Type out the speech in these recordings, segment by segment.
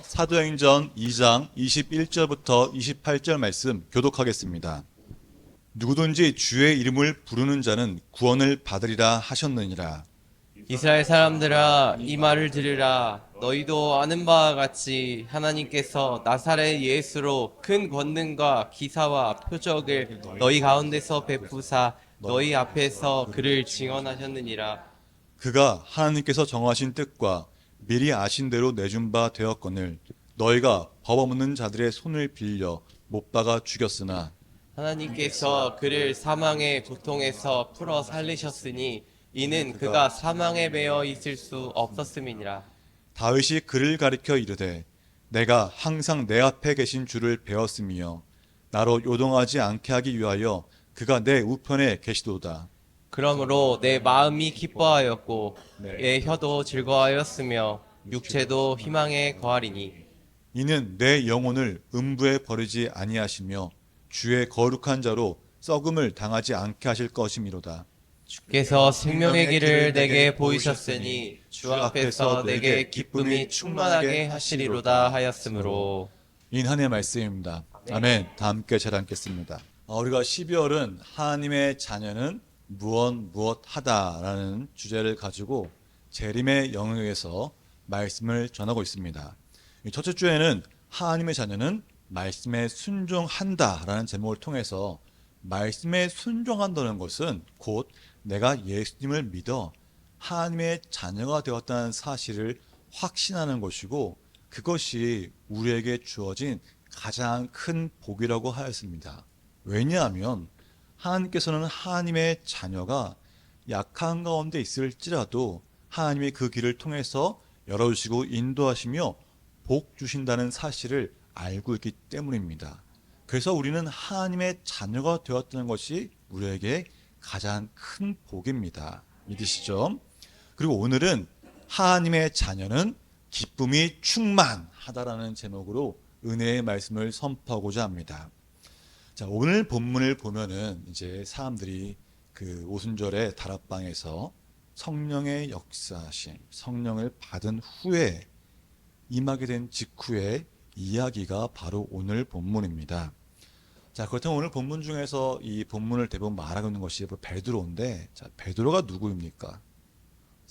사도행전 2장 21절부터 28절 말씀 교독하겠습니다. 누구든지 주의 이름을 부르는 자는 구원을 받으리라 하셨느니라. 이스라엘 사람들아, 이 말을 들으라. 너희도 아는 바와 같이 하나님께서 나사렛 예수로 큰 권능과 기사와 표적을 너희 가운데서 베푸사 너희 앞에서 그를 증언하셨느니라. 그가 하나님께서 정하신 뜻과 미리 아신 대로 내준 바 되었거늘 너희가 법 없는 자들의 손을 빌려 못 박아 죽였으나 하나님께서 그를 사망의 고통에서 풀어 살리셨으니 이는 그가 사망에 매여 있을 수 없었음이니라. 다윗이 그를 가리켜 이르되 내가 항상 내 앞에 계신 주를 배웠으며 나로 요동하지 않게 하기 위하여 그가 내 우편에 계시도다. 그러므로 내 마음이 기뻐하였고 내 혀도 즐거워하였으며 육체도 희망에 거하리니 이는 내 영혼을 음부에 버리지 아니하시며 주의 거룩한 자로 썩음을 당하지 않게 하실 것이미로다. 주께서 생명의 길을 내게 보이셨으니 주 앞에서 내게 기쁨이 충만하게 하시리로다 하였으므로. 인한의 말씀입니다. 아멘. 다 함께 잘 앉겠습니다. 우리가 12월은 하나님의 자녀는 무엇 하다라는 주제를 가지고 재림의 영역에서 말씀을 전하고 있습니다. 첫째 주에는 하나님의 자녀는 말씀에 순종한다라는 제목을 통해서 말씀에 순종한다는 것은 곧 내가 예수님을 믿어 하나님의 자녀가 되었다는 사실을 확신하는 것이고 그것이 우리에게 주어진 가장 큰 복이라고 하였습니다. 왜냐하면 하나님께서는 하나님의 자녀가 약한 가운데 있을지라도 하나님이 그 길을 통해서 열어주시고 인도하시며 복 주신다는 사실을 알고 있기 때문입니다. 그래서 우리는 하나님의 자녀가 되었다는 것이 우리에게 가장 큰 복입니다. 믿으시죠? 그리고 오늘은 하나님의 자녀는 기쁨이 충만하다라는 제목으로 은혜의 말씀을 선포하고자 합니다. 자, 오늘 본문을 보면은 이제 사람들이 그 오순절에 다락방에서 성령의 역사하심, 성령을 받은 후에 임하게 된 직후의 이야기가 바로 오늘 본문입니다. 자, 그렇다면 오늘 본문 중에서 이 본문을 대부분 말하고 있는 것이 베드로인데, 자, 베드로가 누구입니까?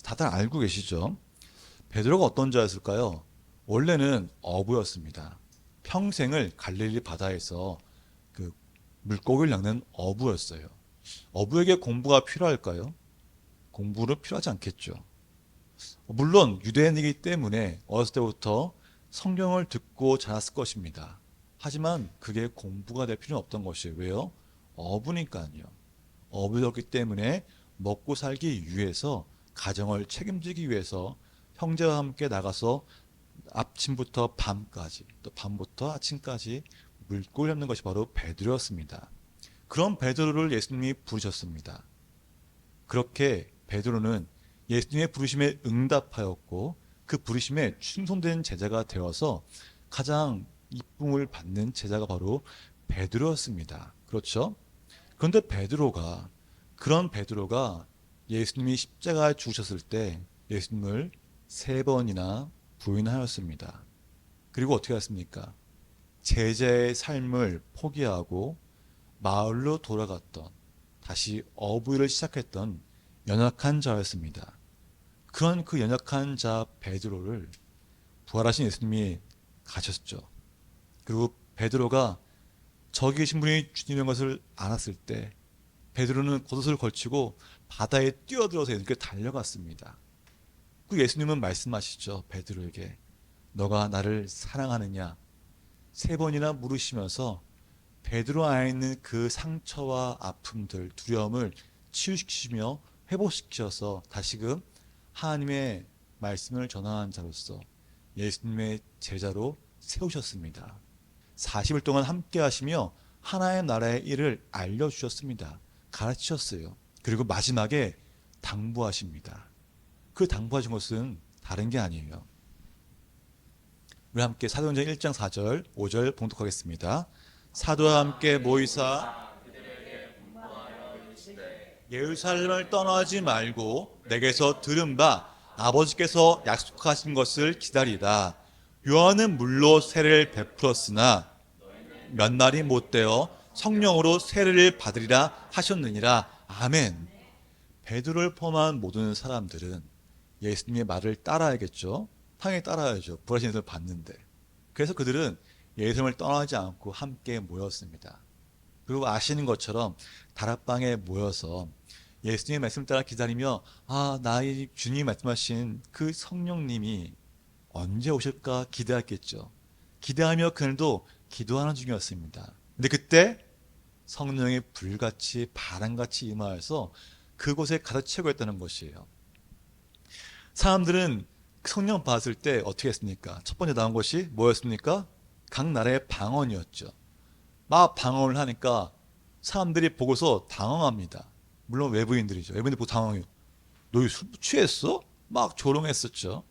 다들 알고 계시죠? 베드로가 어떤 자였을까요? 원래는 어부였습니다. 평생을 갈릴리 바다에서 그 물고기를 낚는 어부였어요. 어부에게 공부가 필요할까요? 공부는 필요하지 않겠죠. 물론 유대인이기 때문에 어렸을 때부터 성경을 듣고 자랐을 것입니다. 하지만 그게 공부가 될 필요는 없던 것이에요. 왜요? 어부니까요. 어부였기 때문에 먹고 살기 위해서 가정을 책임지기 위해서 형제와 함께 나가서 아침부터 밤까지 또 밤부터 아침까지 물고기 잡는 것이 바로 베드로였습니다. 그런 베드로를 예수님이 부르셨습니다. 그렇게 베드로는 예수님의 부르심에 응답하였고 그 부르심에 충성된 제자가 되어서 가장 이쁨을 받는 제자가 바로 베드로였습니다. 그렇죠? 그런데 그런 베드로가 예수님이 십자가에 죽으셨을 때 예수님을 3번이나 부인하였습니다. 그리고 어떻게 했습니까? 제자의 삶을 포기하고 마을로 돌아갔던 다시 어부일을 시작했던 연약한 자였습니다. 그런 그 연약한 자 베드로를 부활하신 예수님이 가셨죠. 그리고 베드로가 저기 계신 분이 주님인 것을 알았을 때 베드로는 겉옷을 걸치고 바다에 뛰어들어서 예수님께 달려갔습니다. 그 예수님은 말씀하시죠. 베드로에게 너가 나를 사랑하느냐 3번이나 물으시면서 베드로 안에 있는 그 상처와 아픔들, 두려움을 치유시키시며 회복시키셔서 다시금 하나님의 말씀을 전하는 자로서 예수님의 제자로 세우셨습니다. 40일 동안 함께 하시며 하나의 나라의 일을 알려주셨습니다. 가르치셨어요. 그리고 마지막에 당부하십니다. 그 당부하신 것은 다른 게 아니에요. 우리 함께 사도행전 1장 4절, 5절 봉독하겠습니다. 사도와 함께 모이사 예루살렘을 떠나지 말고 내게서 들은 바 아버지께서 약속하신 것을 기다리라. 요한은 물로 세례를 베풀었으나 몇 날이 못되어 성령으로 세례를 받으리라 하셨느니라. 아멘. 베드로를 포함한 모든 사람들은 예수님의 말을 따라야겠죠. 당연히 따라야죠. 부활하신 예수님을 봤는데. 그래서 그들은 예수님을 떠나지 않고 함께 모였습니다. 그리고 아시는 것처럼 다락방에 모여서 예수님의 말씀 따라 기다리며 나의 주님이 말씀하신 그 성령님이 언제 오실까 기대했겠죠. 기대하며 그들도 기도하는 중이었습니다. 근데 그때 성령이 불같이 바람같이 임하여서 그곳에 가득 채우고 있다는 것이에요. 사람들은 성령 받았을 때 어떻게 했습니까? 첫 번째 나온 것이 뭐였습니까? 각 나라의 방언이었죠. 막 방언을 하니까 사람들이 보고서 당황합니다. 물론 외부인들이죠. 외부인들 보고 당황해요. 너 술 취했어? 막 조롱했었죠.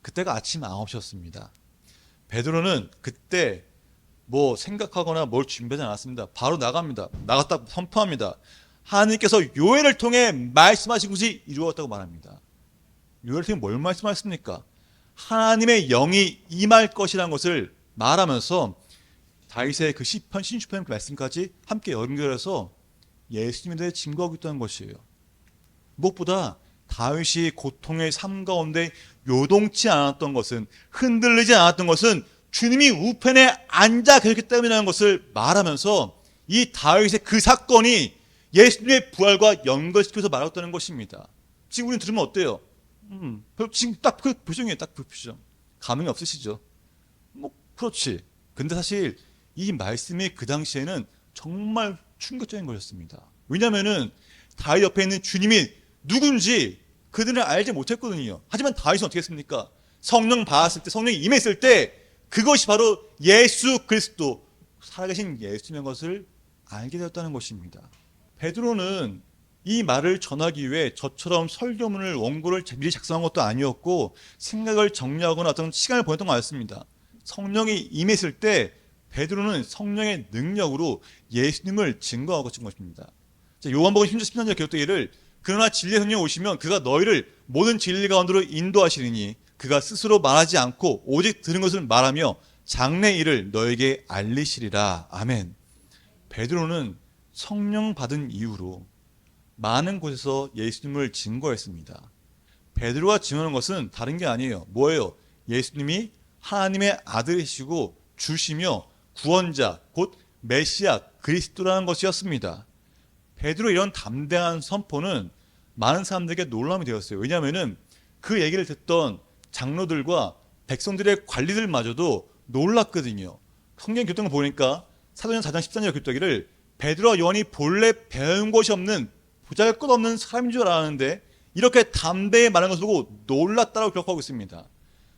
그때가 아침 9시였습니다. 베드로는 그때 뭐 생각하거나 뭘 준비하지 않았습니다. 바로 나갑니다. 나갔다 선포합니다. 하나님께서 요엘을 통해 말씀하신 것이 이루어졌다고 말합니다. 요엘을 통해 뭘 말씀하셨습니까? 하나님의 영이 임할 것이라는 것을 말하면서 다윗의 그 시편, 신시편 말씀까지 함께 연결해서 예수님에 대해 증거하고 있다는 것이에요. 무엇보다 다윗이 고통의 삶 가운데 요동치 않았던 것은, 흔들리지 않았던 것은 주님이 우편에 앉아 계셨기 때문이라는 것을 말하면서 이 다윗의 그 사건이 예수님의 부활과 연결시켜서 말했다는 것입니다. 지금 우리는 들으면 어때요? 지금 딱 그 표정이에요. 딱 그 표정. 감흥이 없으시죠? 뭐 그렇지. 근데 사실 이 말씀이 그 당시에는 정말 충격적인 것이었습니다. 왜냐하면은 다윗 옆에 있는 주님이 누군지 그들은 알지 못했거든요. 하지만 다윗은 어떻게 했습니까? 성령 받았을 때, 성령이 임했을 때 그것이 바로 예수 그리스도, 살아계신 예수님의 것을 알게 되었다는 것입니다. 베드로는 이 말을 전하기 위해 저처럼 설교문을 원고를 미리 작성한 것도 아니었고 생각을 정리하거나 어떤 시간을 보냈던 거 아니었습니다. 성령이 임했을 때 베드로는 성령의 능력으로 예수님을 증거하고 있는 것입니다. 요한복음 10장 기록되기를 그러나 진리의 성령이 오시면 그가 너희를 모든 진리 가운데로 인도하시리니 그가 스스로 말하지 않고 오직 들은 것을 말하며 장래 일을 너에게 알리시리라. 아멘. 베드로는 성령 받은 이후로 많은 곳에서 예수님을 증거했습니다. 베드로가 증언한 것은 다른 게 아니에요. 뭐예요? 예수님이 하나님의 아들이시고 주시며 구원자, 곧 메시아, 그리스도라는 것이었습니다. 베드로 이런 담대한 선포는 많은 사람들에게 놀람이 되었어요. 왜냐하면 그 얘기를 듣던 장로들과 백성들의 관리들마저도 놀랐거든요. 성경 교통을 보니까 사도행전 4장 13절 교통기를 베드로와 요한이 본래 배운 것이 없는 보잘것없는 사람인 줄 알았는데 이렇게 담대히 말한 것을 보고 놀랐다고 기록하고 있습니다.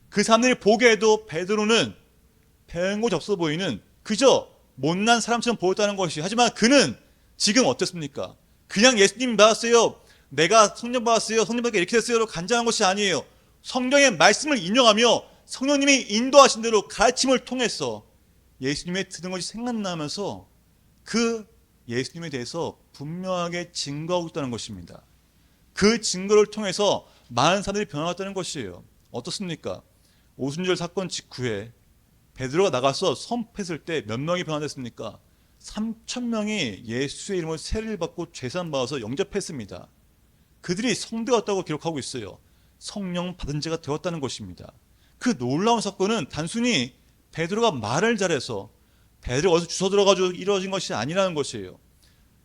그 사람들이 보기에도 베드로는 배운 것이 없어 보이는 그저 못난 사람처럼 보였다는 것이, 하지만 그는 지금 어땠습니까? 그냥 예수님 받았어요, 내가 성령 받았어요, 성령 받게 이렇게 됐어요로 간장한 것이 아니에요. 성경의 말씀을 인용하며 성령님이 인도하신 대로 가르침을 통해서 예수님의 들은 것이 생각나면서 그 예수님에 대해서 분명하게 증거하고 있다는 것입니다. 그 증거를 통해서 많은 사람들이 변화했다는 것이에요. 어떻습니까? 오순절 사건 직후에 베드로가 나가서 선포했을 때 몇 명이 변화됐습니까? 3,000명이 예수의 이름으로 세례를 받고 죄산 받아서 영접했습니다. 그들이 성도였다고 기록하고 있어요. 성령 받은 자가 되었다는 것입니다. 그 놀라운 사건은 단순히 베드로가 말을 잘해서 베드로가 어디서 주워 들어가지고 이루어진 것이 아니라는 것이에요.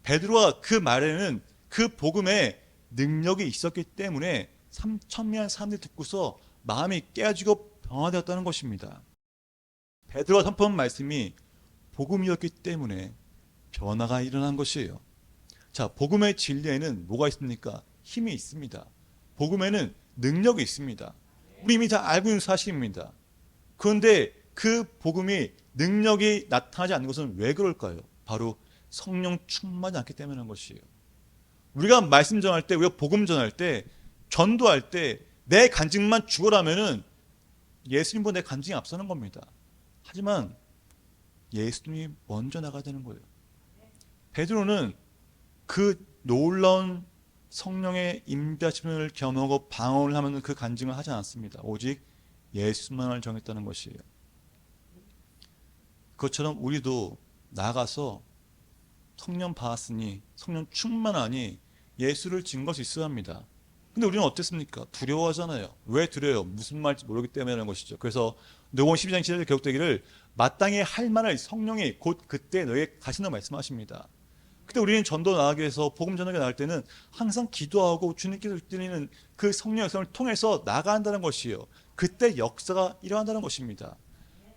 베드로가 그 말에는 그 복음에 능력이 있었기 때문에 3,000명의 사람들이 듣고서 마음이 깨어지고 변화되었다는 것입니다. 베드로가 선포한 말씀이 복음이었기 때문에 변화가 일어난 것이에요. 자, 복음의 진리에는 뭐가 있습니까? 힘이 있습니다. 복음에는 능력이 있습니다. 우리 이미 다 알고 있는 사실입니다. 그런데 그 복음이 능력이 나타나지 않는 것은 왜 그럴까요? 바로 성령 충만하지 않기 때문인 것이에요. 우리가 말씀 전할 때, 우리가 복음 전할 때, 전도할 때 내 간증만 죽어라면은 예수님보다 내 간증이 앞서는 겁니다. 하지만 예수님이 먼저 나가야 되는 거예요. 베드로는 그 놀라운 성령의 임재하심을 경험하고 방언을 하면 그 간증을 하지 않았습니다. 오직 예수만을 정했다는 것이에요. 그것처럼 우리도 나가서 성령 받았으니, 성령 충만하니 예수를 증거할 수 있어야 합니다. 근데 우리는 어땠습니까? 두려워하잖아요. 왜 두려워요? 무슨 말인지 모르기 때문이라는 것이죠. 그래서 누가복음 12장 7절에 기록되기를 마땅히 할 만한 성령이 곧 그때 너에게 가신다고 말씀하십니다. 근데 우리는 전도 나가기 위해서 복음 전하게 나갈 때는 항상 기도하고 주님께서 드리는 그 성령 역사를 통해서 나간다는 것이에요. 그때 역사가 일어난다는 것입니다.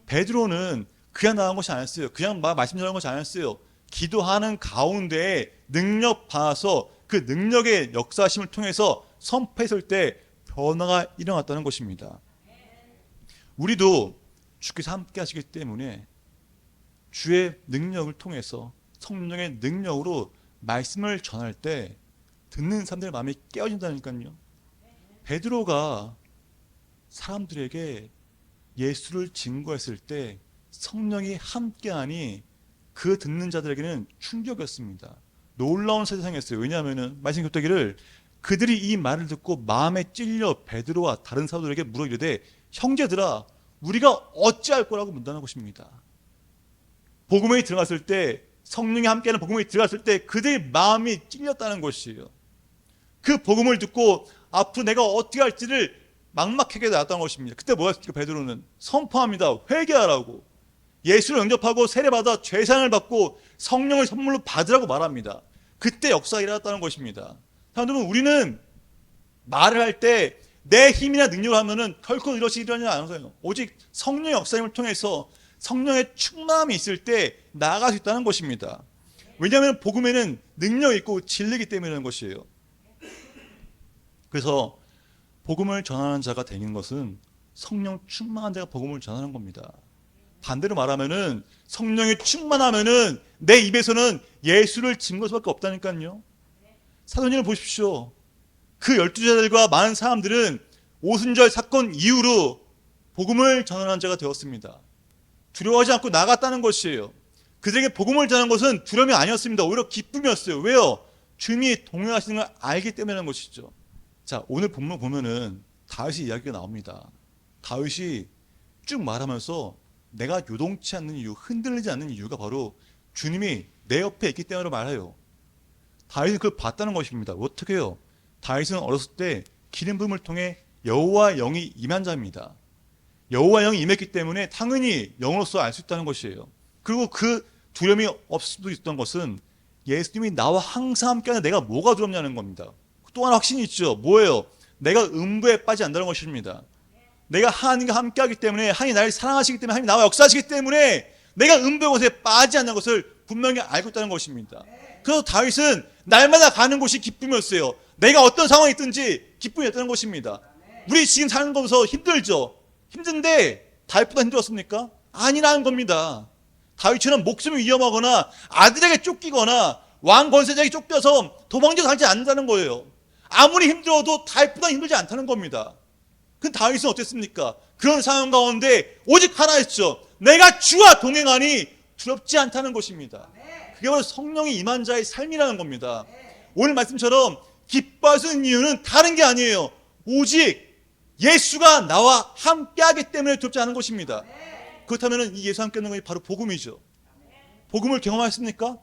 베드로는 그냥 나간 것이 아니었어요. 그냥 말씀 전하는 것이 아니었어요. 기도하는 가운데에 능력 받아서 그 능력의 역사심을 통해서 선포했을 때 변화가 일어났다는 것입니다. 우리도 주께서 함께 하시기 때문에 주의 능력을 통해서 성령의 능력으로 말씀을 전할 때 듣는 사람들의 마음이 깨어진다니까요. 베드로가 사람들에게 예수를 증거했을 때 성령이 함께하니 그 듣는 자들에게는 충격이었습니다. 놀라운 세상이었어요. 왜냐하면 말씀 겹되기를 그들이 이 말을 듣고 마음에 찔려 베드로와 다른 사도들에게 물어 이르되 형제들아 우리가 어찌할 거라고 묻다는 것입니다. 복음에 들어갔을 때 성령이 함께하는 복음에 들어갔을 때 그들의 마음이 찔렸다는 것이에요. 그 복음을 듣고 앞으로 내가 어떻게 할지를 막막하게 나왔다는 것입니다. 그때 뭐였습니까? 베드로는 선포합니다. 회개하라고. 예수를 영접하고 세례받아 죄상을 받고 성령을 선물로 받으라고 말합니다. 그때 역사가 일어났다는 것입니다. 여러분 우리는 말을 할 때 내 힘이나 능력을 하면은 결코 이것이 일어나지 않아서요. 오직 성령의 역사임을 통해서 성령의 충만함이 있을 때 나아갈 수 있다는 것입니다. 왜냐하면 복음에는 능력이 있고 진리이기 때문이라는 것이에요. 그래서 복음을 전하는 자가 되는 것은 성령 충만한 자가 복음을 전하는 겁니다. 반대로 말하면은 성령이 충만하면은 내 입에서는 예수를 증거할 수밖에 없다니까요. 사도행전을 보십시오. 그 12제자들과 많은 사람들은 오순절 사건 이후로 복음을 전하는 자가 되었습니다. 두려워하지 않고 나갔다는 것이에요. 그들에게 복음을 전하는 것은 두려움이 아니었습니다. 오히려 기쁨이었어요. 왜요? 주님이 동행하시는 걸 알기 때문이라는 것이죠. 자, 오늘 본문 보면은 다윗의 이야기가 나옵니다. 다윗이 쭉 말하면서 내가 요동치 않는 이유, 흔들리지 않는 이유가 바로 주님이 내 옆에 있기 때문에 말해요. 다윗은 그걸 봤다는 것입니다. 어떻게 해요? 다윗은 어렸을 때 기름 부음을 통해 여호와 영이 임한 자입니다. 여호와 영이 임했기 때문에 당연히 영으로서 알 수 있다는 것이에요. 그리고 그 두려움이 없을 수도 있던 것은 예수님이 나와 항상 함께하는 내가 뭐가 두렵냐는 겁니다. 또 하나 확신이 있죠. 뭐예요? 내가 음부에 빠지지 않는다는 것입니다. 내가 하나님과 함께하기 때문에 하나님이 나를 사랑하시기 때문에 하나님이 나와 역사하시기 때문에 내가 음부의 곳에 빠지지 않는 것을 분명히 알고 있다는 것입니다. 그래서 다윗은 날마다 가는 곳이 기쁨이었어요. 내가 어떤 상황이 있든지 기쁨이었다는 것입니다. 우리 지금 사는 거면서 힘들죠. 힘든데 다윗보다 힘들었습니까? 아니라는 겁니다. 다윗처럼 목숨이 위험하거나 아들에게 쫓기거나 왕 권세자에게 쫓겨서 도망쳐 가지 않는다는 거예요. 아무리 힘들어도 다윗보다 힘들지 않다는 겁니다. 그 다윗은 어땠습니까? 그런 상황 가운데 오직 하나였죠. 내가 주와 동행하니 두렵지 않다는 것입니다. 그게 바로 성령이 임한 자의 삶이라는 겁니다. 오늘 말씀처럼 기뻐하시는 이유는 다른 게 아니에요. 오직 예수가 나와 함께하기 때문에 두렵지 않은 것입니다. 그렇다면 이 예수 함께하는 것이 바로 복음이죠. 복음을 경험하셨습니까?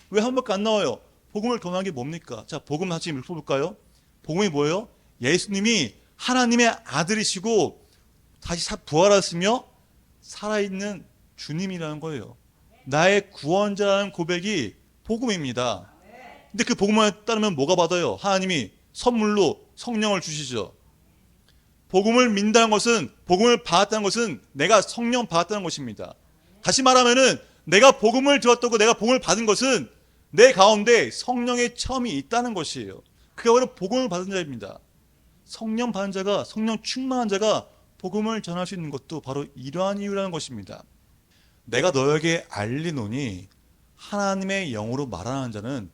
왜 한 번밖에 안 나와요? 복음을 경험한 게 뭡니까? 자, 복음 다시 읽어볼까요? 복음이 뭐예요? 예수님이 하나님의 아들이시고 다시 부활하시며 살아있는 주님이라는 거예요. 나의 구원자라는 고백이 복음입니다. 근데 그 복음에 따르면 뭐가 받아요? 하나님이 선물로 성령을 주시죠. 복음을 믿는다는 것은, 복음을 받았다는 것은 내가 성령 받았다는 것입니다. 다시 말하면은 내가 복음을 들었다고 내가 복음을 받은 것은 내 가운데 성령의 체험이 있다는 것이에요. 그게 바로 복음을 받은 자입니다. 성령 받은 자가, 성령 충만한 자가 복음을 전할 수 있는 것도 바로 이러한 이유라는 것입니다. 내가 너에게 알리노니 하나님의 영으로 말하는 자는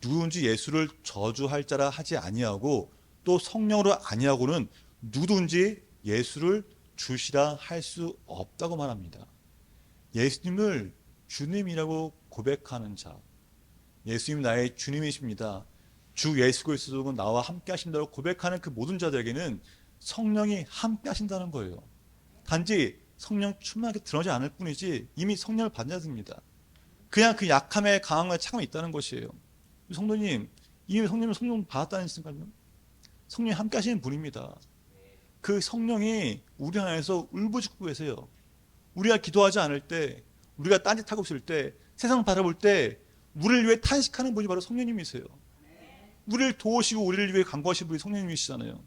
누구든지 예수를 저주할 자라 하지 아니하고 또 성령으로 아니하고는 누구든지 예수를 주시라 할 수 없다고 말합니다. 예수님을 주님이라고 고백하는 자, 예수님 나의 주님이십니다. 주 예수 그리스도는 나와 함께 하신다고 고백하는 그 모든 자들에게는 성령이 함께 하신다는 거예요. 단지 성령 충만하게 드러나지 않을 뿐이지 이미 성령을 받는 자들입니다. 그냥 그 약함에 강함에 차감이 있다는 것이에요. 성도님, 이미 성령 받았다는 뜻인가요? 성령이 함께 하시는 분입니다. 그 성령이 우리 안에서 울부짖고 계세요. 우리가 기도하지 않을 때, 우리가 딴짓하고 있을 때, 세상 바라볼 때 우리를 위해 탄식하는 분이 바로 성령님이세요. 우리를 도우시고 우리를 위해 간구하시는 분이 성령님이시잖아요.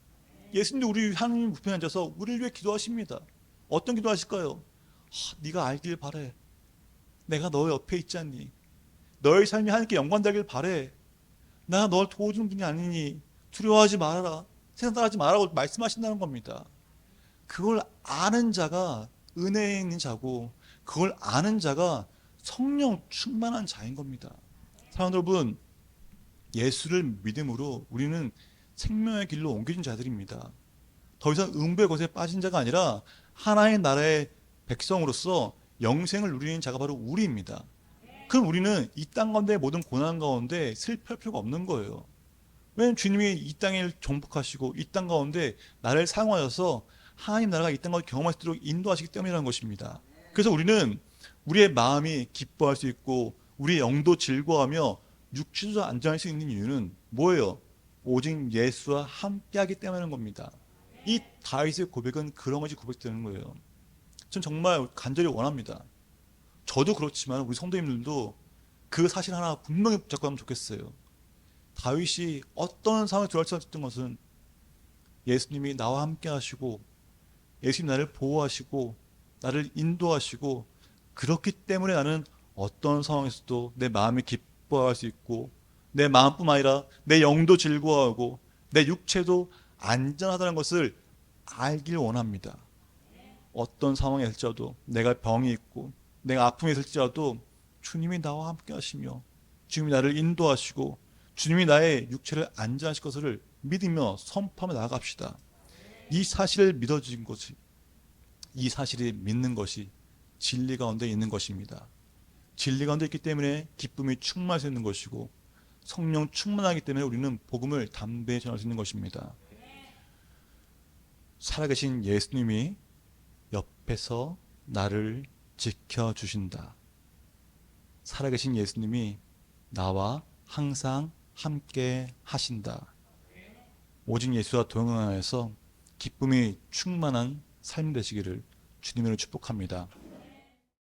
예수님도 우리 하나님 우편에 앉아서 우리를 위해 기도하십니다. 어떤 기도하실까요? 네가 알길 바래. 내가 너 옆에 있지 않니? 너의 삶이 하나님께 영광되길 바래. 나 널 도와주는 분이 아니니 두려워하지 말아라. 세상 따라하지 말라고 말씀하신다는 겁니다. 그걸 아는 자가 은혜에 있는 자고, 그걸 아는 자가 성령 충만한 자인 겁니다. 사랑하는 여러분, 예수를 믿음으로 우리는 생명의 길로 옮겨진 자들입니다. 더 이상 음부의 것에 빠진 자가 아니라 하나의 나라의 백성으로서 영생을 누리는 자가 바로 우리입니다. 그럼 우리는 이 땅 가운데 모든 고난 가운데 슬퍼할 필요가 없는 거예요. 왜냐하면 주님이 이 땅을 정복하시고 이 땅 가운데 나를 사용하셔서 하나님 나라가 이 땅 가운데 경험할 수 있도록 인도하시기 때문이라는 것입니다. 그래서 우리는 우리의 마음이 기뻐할 수 있고 우리의 영도 즐거워하며 육체도 안전할 수 있는 이유는 뭐예요? 오직 예수와 함께하기 때문인 겁니다. 이 다윗의 고백은 그런 것이 고백되는 거예요. 전 정말 간절히 원합니다. 저도 그렇지만 우리 성도님들도 그 사실 하나 분명히 붙잡고 하면 좋겠어요. 다윗이 어떤 상황에 들어갈지 던 것은 예수님이 나와 함께 하시고 예수님 나를 보호하시고 나를 인도하시고 그렇기 때문에 나는 어떤 상황에서도 내 마음이 기뻐할 수 있고 내 마음뿐만 아니라 내 영도 즐거워하고 내 육체도 안전하다는 것을 알길 원합니다. 어떤 상황에 있을지라도 내가 병이 있고 내가 아픔이 있을지라도 주님이 나와 함께 하시며 주님이 나를 인도하시고 주님이 나의 육체를 안전하실 것을 믿으며 선포하며 나아갑시다. 이 사실을 믿어진 것이, 이 사실을 믿는 것이 진리 가운데 있는 것입니다. 진리 가운데 있기 때문에 기쁨이 충만할 수 있는 것이고 성령 충만하기 때문에 우리는 복음을 담대히 전할 수 있는 것입니다. 살아계신 예수님이 옆에서 나를 지켜주신다. 살아계신 예수님이 나와 항상 함께 하신다. 오직 예수와 동행하여서 기쁨이 충만한 삶 되시기를 주님으로 축복합니다.